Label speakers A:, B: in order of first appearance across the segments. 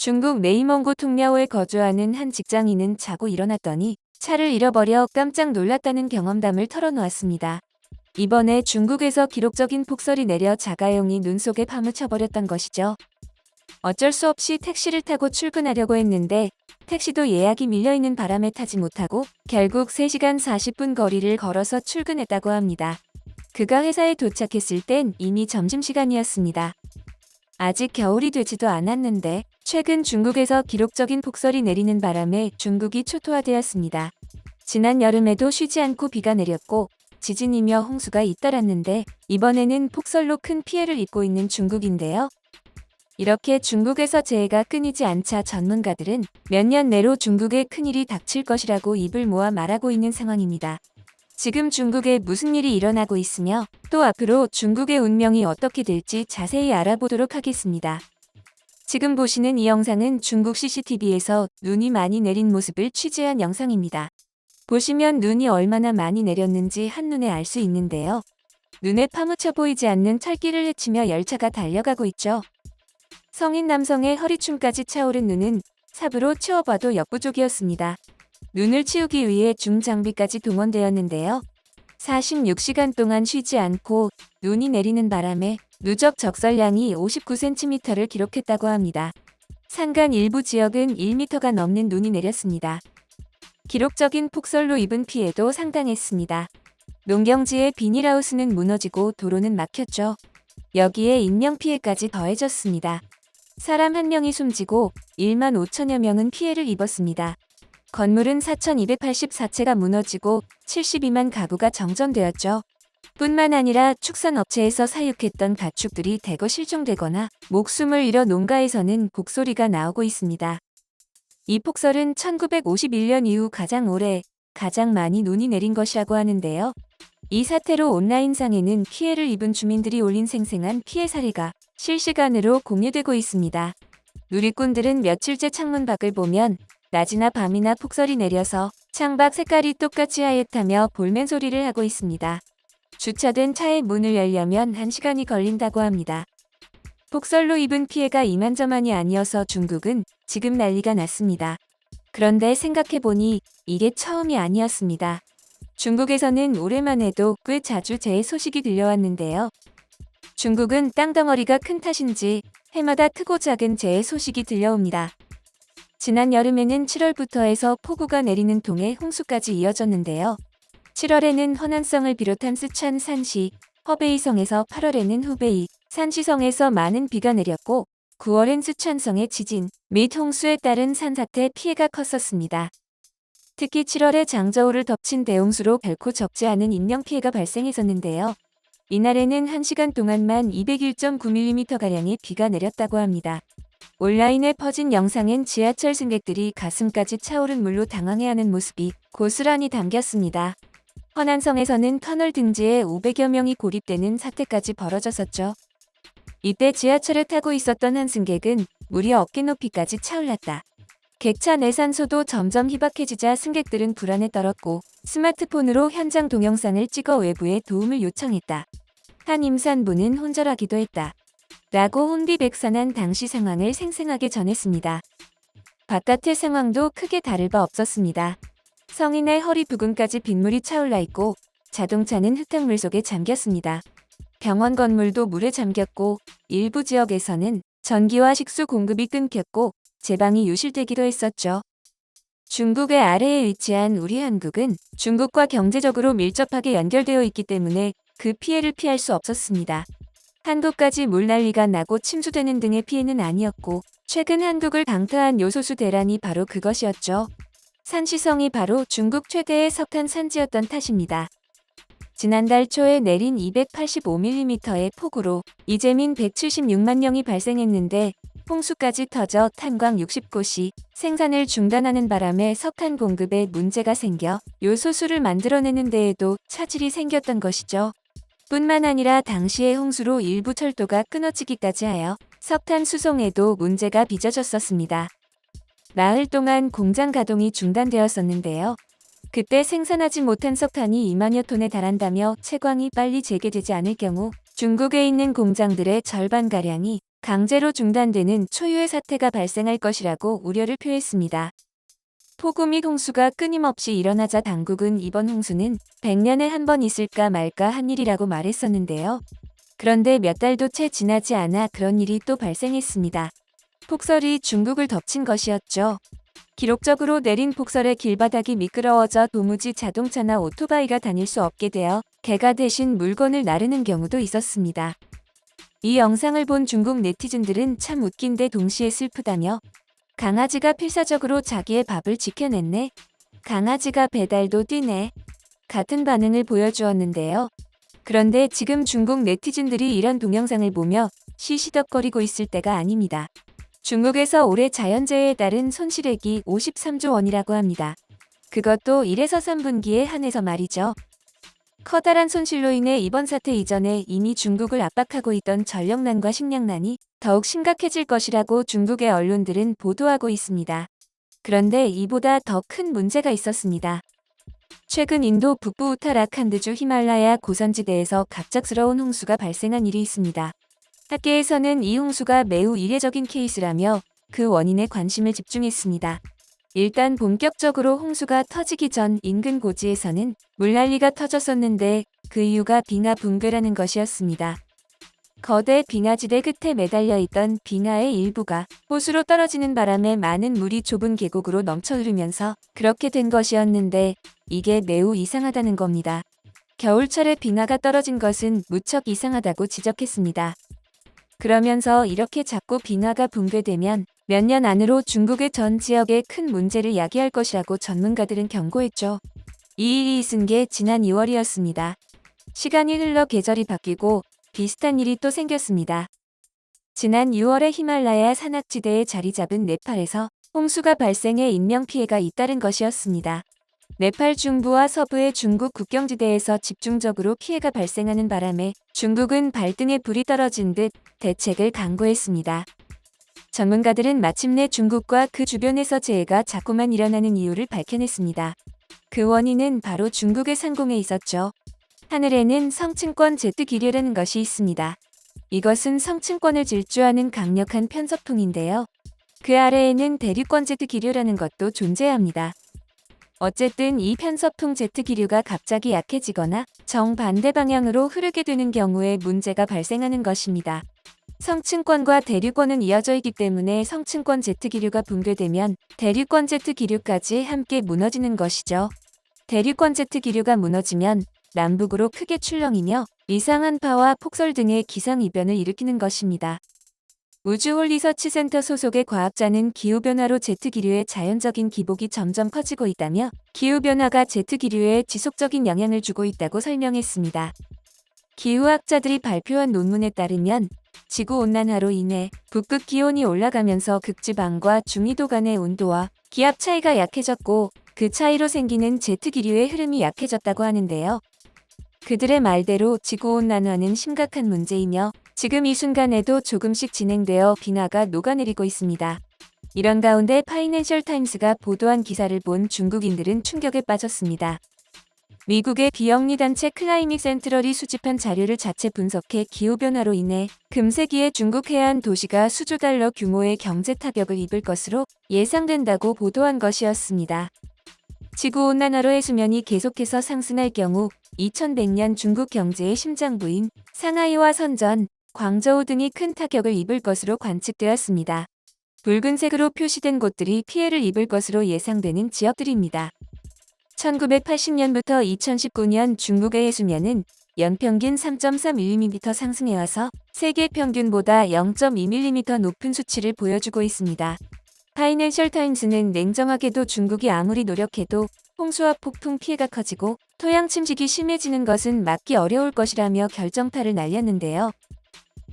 A: 중국 내이멍고 통야오에 거주하는 한 직장인은 자고 일어났더니 차를 잃어버려 깜짝 놀랐다는 경험담을 털어놓았습니다. 이번에 중국에서 기록적인 폭설이 내려 자가용이 눈 속에 파묻혀버렸던 것이죠. 어쩔 수 없이 택시를 타고 출근하려고 했는데 택시도 예약이 밀려있는 바람에 타지 못하고 결국 3시간 40분 거리를 걸어서 출근했다고 합니다. 그가 회사에 도착했을 땐 이미 점심시간이었습니다. 아직 겨울이 되지도 않았는데 최근 중국에서 기록적인 폭설이 내리는 바람에 중국이 초토화되었습니다. 지난 여름에도 쉬지 않고 비가 내렸고 지진이며 홍수가 잇따랐는데 이번에는 폭설로 큰 피해를 입고 있는 중국인데요. 이렇게 중국에서 재해가 끊이지 않자 전문가들은 몇 년 내로 중국에 큰일이 닥칠 것이라고 입을 모아 말하고 있는 상황입니다. 지금 중국에 무슨 일이 일어나고 있으며 또 앞으로 중국의 운명이 어떻게 될지 자세히 알아보도록 하겠습니다. 지금 보시는 이 영상은 중국 CCTV에서 눈이 많이 내린 모습을 취재한 영상입니다. 보시면 눈이 얼마나 많이 내렸는지 한눈에 알 수 있는데요. 눈에 파묻혀 보이지 않는 철길을 헤치며 열차가 달려가고 있죠. 성인 남성의 허리춤까지 차오른 눈은 삽으로 치워봐도 역부족이었습니다. 눈을 치우기 위해 중장비까지 동원되었는데요. 46시간 동안 쉬지 않고 눈이 내리는 바람에 누적 적설량이 59cm를 기록했다고 합니다. 산간 일부 지역은 1m가 넘는 눈이 내렸습니다. 기록적인 폭설로 입은 피해도 상당했습니다. 농경지의 비닐하우스는 무너지고 도로는 막혔죠. 여기에 인명피해까지 더해졌습니다. 사람 1명이 숨지고 1만 5천여 명은 피해를 입었습니다. 건물은 4,284채가 무너지고 72만 가구가 정전되었죠. 뿐만 아니라 축산업체에서 사육했던 가축들이 대거 실종되거나 목숨을 잃어 농가에서는 곡소리가 나오고 있습니다. 이 폭설은 1951년 이후 가장 오래, 가장 많이 눈이 내린 것이라고 하는데요. 이 사태로 온라인상에는 피해를 입은 주민들이 올린 생생한 피해 사례가 실시간으로 공유되고 있습니다. 누리꾼들은 며칠째 창문 밖을 보면 낮이나 밤이나 폭설이 내려서 창밖 색깔이 똑같이 하얗다며 볼멘 소리를 하고 있습니다. 주차된 차의 문을 열려면 1시간이 걸린다고 합니다. 폭설로 입은 피해가 이만저만이 아니어서 중국은 지금 난리가 났습니다. 그런데 생각해보니 이게 처음이 아니었습니다. 중국에서는 올해만 해도 꽤 자주 재해 소식이 들려왔는데요. 중국은 땅덩어리가 큰 탓인지 해마다 크고 작은 재해 소식이 들려옵니다. 지난 여름에는 7월부터 해서 폭우가 내리는 동해 홍수까지 이어졌는데요. 7월에는 허난성을 비롯한 쓰촨 산시, 허베이성에서 8월에는 후베이, 산시성에서 많은 비가 내렸고 9월엔 쓰촨성의 지진 및 홍수에 따른 산사태 피해가 컸었습니다. 특히 7월에 장저우를 덮친 대홍수로 결코 적지 않은 인명피해가 발생했었는데요. 이날에는 1시간 동안만 201.9mm가량의 비가 내렸다고 합니다. 온라인에 퍼진 영상엔 지하철 승객들이 가슴까지 차오른 물로 당황해하는 모습이 고스란히 담겼습니다. 허난성에서는 터널 등지에 500여 명이 고립되는 사태까지 벌어졌었죠. 이때 지하철을 타고 있었던 한 승객은 물이 어깨 높이까지 차올랐다. 객차 내 산소도 점점 희박해지자 승객들은 불안에 떨었고 스마트폰으로 현장 동영상을 찍어 외부에 도움을 요청했다. 한 임산부는 혼절하기도 했다. 라고 혼비백산한 당시 상황을 생생하게 전했습니다. 바깥의 상황도 크게 다를 바 없었습니다. 성인의 허리 부근까지 빗물이 차올라 있고 자동차는 흙탕물 속에 잠겼습니다. 병원 건물도 물에 잠겼고 일부 지역에서는 전기와 식수 공급이 끊겼고 제방이 유실되기도 했었죠. 중국의 아래에 위치한 우리 한국은 중국과 경제적으로 밀접하게 연결되어 있기 때문에 그 피해를 피할 수 없었습니다. 한국까지 물난리가 나고 침수되는 등의 피해는 아니었고 최근 한국을 강타한 요소수 대란이 바로 그것이었죠. 산시성이 바로 중국 최대의 석탄 산지였던 탓입니다. 지난달 초에 내린 285mm의 폭우로 이재민 176만 명이 발생했는데 홍수까지 터져 탄광 60곳이 생산을 중단하는 바람에 석탄 공급에 문제가 생겨 요소수를 만들어내는 데에도 차질이 생겼던 것이죠. 뿐만 아니라 당시의 홍수로 일부 철도가 끊어지기까지 하여 석탄 수송에도 문제가 빚어졌었습니다. 나흘 동안 공장 가동이 중단되었었는데요. 그때 생산하지 못한 석탄이 2만여 톤에 달한다며 채광이 빨리 재개되지 않을 경우 중국에 있는 공장들의 절반가량이 강제로 중단되는 초유의 사태가 발생할 것이라고 우려를 표했습니다. 폭우 및 홍수가 끊임없이 일어나자 당국은 이번 홍수는 100년에 한 번 있을까 말까 한 일이라고 말했었는데요. 그런데 몇 달도 채 지나지 않아 그런 일이 또 발생했습니다. 폭설이 중국을 덮친 것이었죠. 기록적으로 내린 폭설에 길바닥이 미끄러워져 도무지 자동차나 오토바이가 다닐 수 없게 되어 개가 대신 물건을 나르는 경우도 있었습니다. 이 영상을 본 중국 네티즌들은 참 웃긴데 동시에 슬프다며 강아지가 필사적으로 자기의 밥을 지켜냈네. 강아지가 배달도 뛰네. 같은 반응을 보여주었는데요. 그런데 지금 중국 네티즌들이 이런 동영상을 보며 시시덕거리고 있을 때가 아닙니다. 중국에서 올해 자연재해에 따른 손실액이 53조 원이라고 합니다. 그것도 1에서 3분기에 한해서 말이죠. 커다란 손실로 인해 이번 사태 이전에 이미 중국을 압박하고 있던 전력난과 식량난이 더욱 심각해질 것이라고 중국의 언론들은 보도하고 있습니다. 그런데 이보다 더 큰 문제가 있었습니다. 최근 인도 북부 우타라칸드주 히말라야 고산지대에서 갑작스러운 홍수가 발생한 일이 있습니다. 학계에서는 이 홍수가 매우 이례적인 케이스라며 그 원인에 관심을 집중했습니다. 일단 본격적으로 홍수가 터지기 전 인근 고지에서는 물난리가 터졌었는데 그 이유가 빙하 붕괴라는 것이었습니다. 거대 빙하지대 끝에 매달려 있던 빙하의 일부가 호수로 떨어지는 바람에 많은 물이 좁은 계곡으로 넘쳐 흐르면서 그렇게 된 것이었는데 이게 매우 이상하다는 겁니다. 겨울철에 빙하가 떨어진 것은 무척 이상하다고 지적했습니다. 그러면서 이렇게 자꾸 빙하가 붕괴되면 몇 년 안으로 중국의 전 지역에 큰 문제를 야기할 것이라고 전문가들은 경고했죠. 이 일이 있은 게 지난 2월이었습니다. 시간이 흘러 계절이 바뀌고 비슷한 일이 또 생겼습니다. 지난 6월에 히말라야 산악지대에 자리 잡은 네팔에서 홍수가 발생해 인명피해가 잇따른 것이었습니다. 네팔 중부와 서부의 중국 국경지대에서 집중적으로 피해가 발생하는 바람에 중국은 발등에 불이 떨어진 듯 대책을 강구했습니다. 전문가들은 마침내 중국과 그 주변에서 재해가 자꾸만 일어나는 이유를 밝혀냈습니다. 그 원인은 바로 중국의 상공에 있었죠. 하늘에는 성층권 제트 기류라는 것이 있습니다. 이것은 성층권을 질주하는 강력한 편서풍인데요. 그 아래에는 대륙권 제트 기류라는 것도 존재합니다. 어쨌든 이 편서풍 제트 기류가 갑자기 약해지거나 정반대 방향으로 흐르게 되는 경우에 문제가 발생하는 것입니다. 성층권과 대륙권은 이어져 있기 때문에 성층권 제트 기류가 붕괴되면 대륙권 제트 기류까지 함께 무너지는 것이죠. 대륙권 제트 기류가 무너지면 남북으로 크게 출렁이며 이상한 파와 폭설 등의 기상이변을 일으키는 것입니다. 우주홀리서치센터 소속의 과학자는 기후변화로 제트기류의 자연적인 기복이 점점 커지고 있다며 기후변화가 제트기류에 지속적인 영향을 주고 있다고 설명했습니다. 기후학자들이 발표한 논문에 따르면 지구온난화로 인해 북극 기온이 올라가면서 극지방과 중위도 간의 온도와 기압 차이가 약해졌고 그 차이로 생기는 제트기류의 흐름이 약해졌다고 하는데요. 그들의 말대로 지구온난화는 심각한 문제이며 지금 이 순간에도 조금씩 진행되어 빙하가 녹아내리고 있습니다. 이런 가운데 파이낸셜 타임스가 보도한 기사를 본 중국인들은 충격에 빠졌습니다. 미국의 비영리단체 클라이믹 센트럴이 수집한 자료를 자체 분석해 기후변화로 인해 금세기에 중국 해안 도시가 수조 달러 규모의 경제 타격을 입을 것으로 예상된다고 보도한 것이었습니다. 지구온난화로 해수면이 계속해서 상승할 경우 2100년 중국 경제의 심장부인 상하이와 선전, 광저우 등이 큰 타격을 입을 것으로 관측되었습니다. 붉은색으로 표시된 곳들이 피해를 입을 것으로 예상되는 지역들입니다. 1980년부터 2019년 중국의 해수면은 연평균 3.3mm 상승해와서 세계 평균보다 0.2mm 높은 수치를 보여주고 있습니다. 파이낸셜 타임스는 냉정하게도 중국이 아무리 노력해도 홍수와 폭풍 피해가 커지고 토양 침식이 심해지는 것은 막기 어려울 것이라며 결정타를 날렸는데요.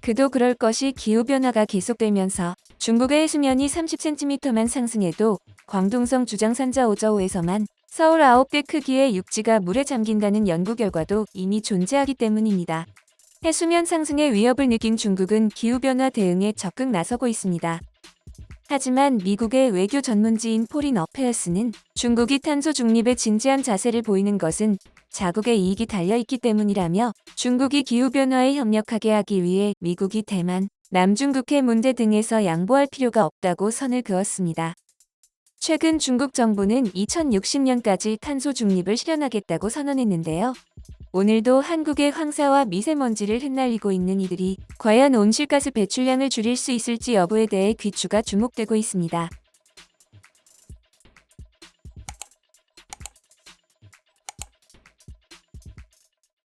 A: 그도 그럴 것이 기후변화가 계속되면서 중국의 해수면이 30cm만 상승해도 광둥성 주장산자 오저우에서만 서울 9배 크기의 육지가 물에 잠긴다는 연구 결과도 이미 존재하기 때문입니다. 해수면 상승의 위협을 느낀 중국은 기후변화 대응에 적극 나서고 있습니다. 하지만 미국의 외교 전문지인 포린 어페어스는 중국이 탄소 중립에 진지한 자세를 보이는 것은 자국의 이익이 달려있기 때문이라며 중국이 기후변화에 협력하게 하기 위해 미국이 대만, 남중국해 문제 등에서 양보할 필요가 없다고 선을 그었습니다. 최근 중국 정부는 2060년까지 탄소 중립을 실현하겠다고 선언했는데요. 오늘도 한국의 황사와 미세먼지를 흩날리고 있는 이들이 과연 온실가스 배출량을 줄일 수 있을지 여부에 대해 귀추가 주목되고 있습니다.